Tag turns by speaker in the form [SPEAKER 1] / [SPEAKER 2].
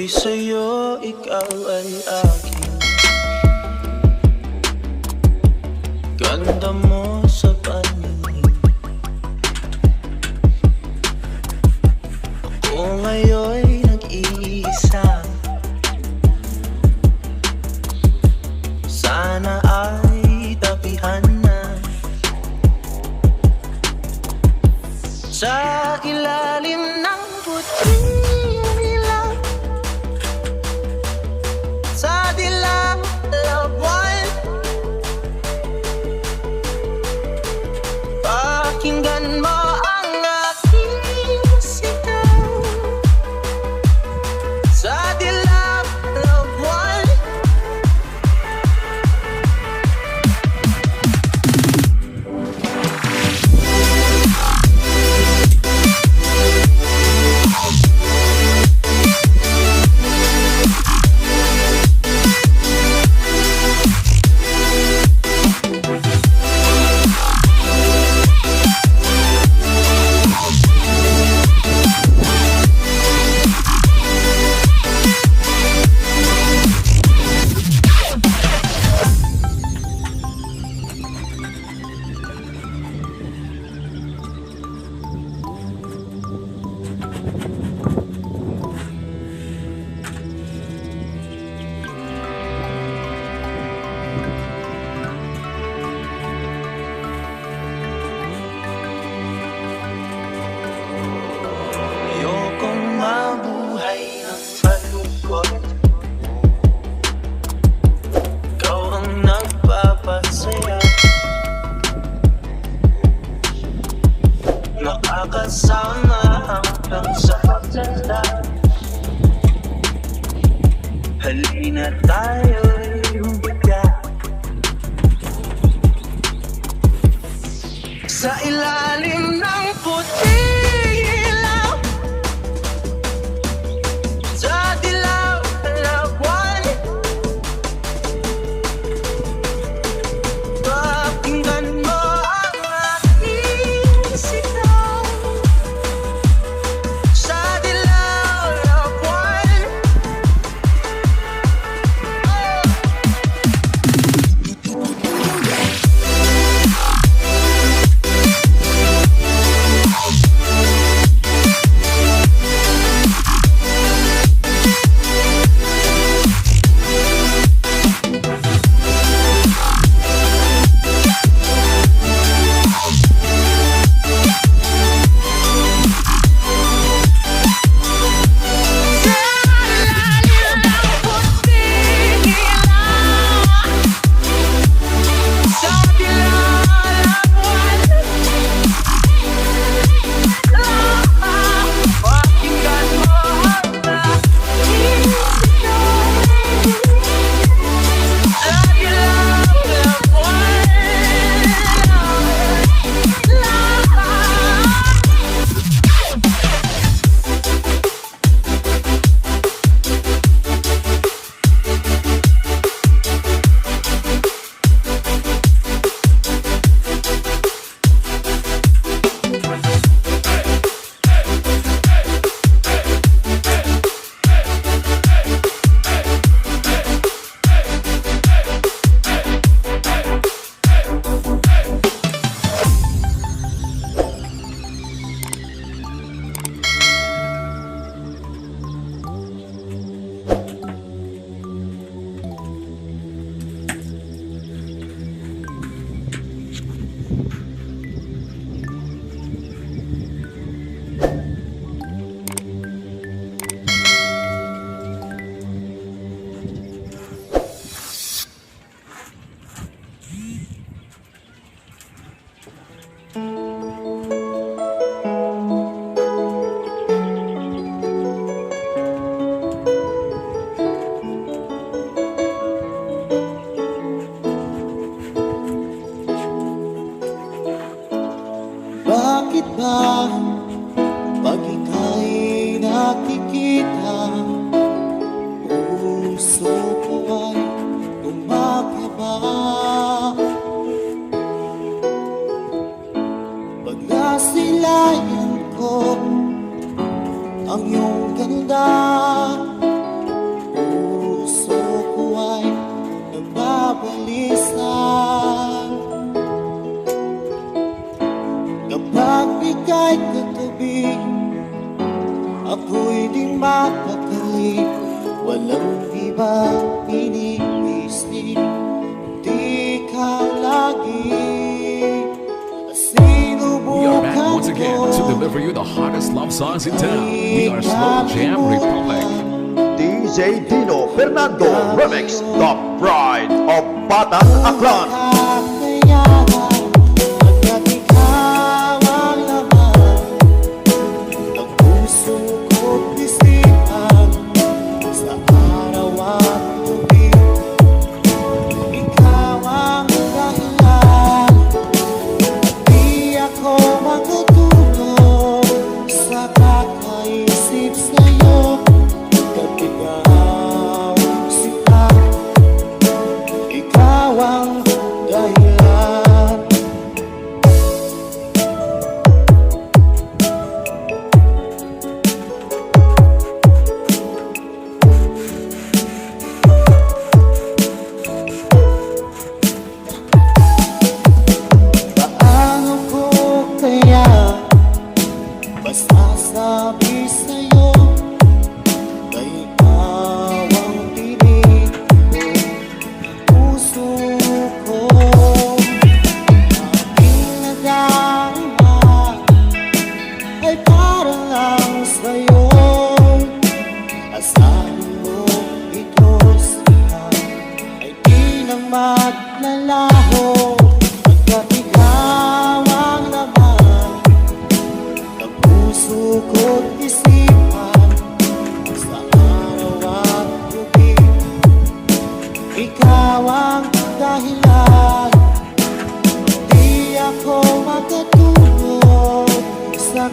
[SPEAKER 1] Ako'y sa'yo, ikaw ay akin. Ganda mo sa paningin. Ako ngayon'y nag-iisa. Sana ay tapihan na sa ilalim ng puting ilaw, sa dilaw na buwan. Pakinggan mo ang aking sigaw, sa dilaw na buwan. Ayokong mabuhay ng malungkot. Ikaw ang nagpapasaya, nakakasama hanggang sa pagtanda. Halina tayo'y humiga sa ilalim ng puting ilaw, sa dilaw na buwan. Pakinggan mo ang aking sigaw, sa dilaw na buwan.
[SPEAKER 2] Bakit ba pag ika'y nakikita, puso ko ay kumakaba? Pag nasilayan ko ang iyong ganda, isa. Kapag ika'y katabi, ako'y di mapakali. Walang ibang iniisip, di ka lagi.
[SPEAKER 3] We are back once again to deliver you the hottest love songs in town. We are Slow Jam Republic.
[SPEAKER 4] DJ Dino Fernando Remix, the pride of Batang Aklan.
[SPEAKER 2] Kakayanan, pagkat ikaw ang laman ng puso ko't isipan. Sa araw at gabi, ikaw ang dahilan. Di ako magtutulog sa kakaisip sa'yo. Kapigaw sila, ikaw ang dahilan. Paano ko kaya masasabi sa'yo na ikaw ang tinig ng puso ko? Aking nagdarama ay para lang sa'yo. Asahan mo ito siya ay di na maglalaho. Pagkat ikaw ang laman ng puso ko't isipan. Sa araw at gabi, ikaw ang dahilan. Di ako magtutulog sa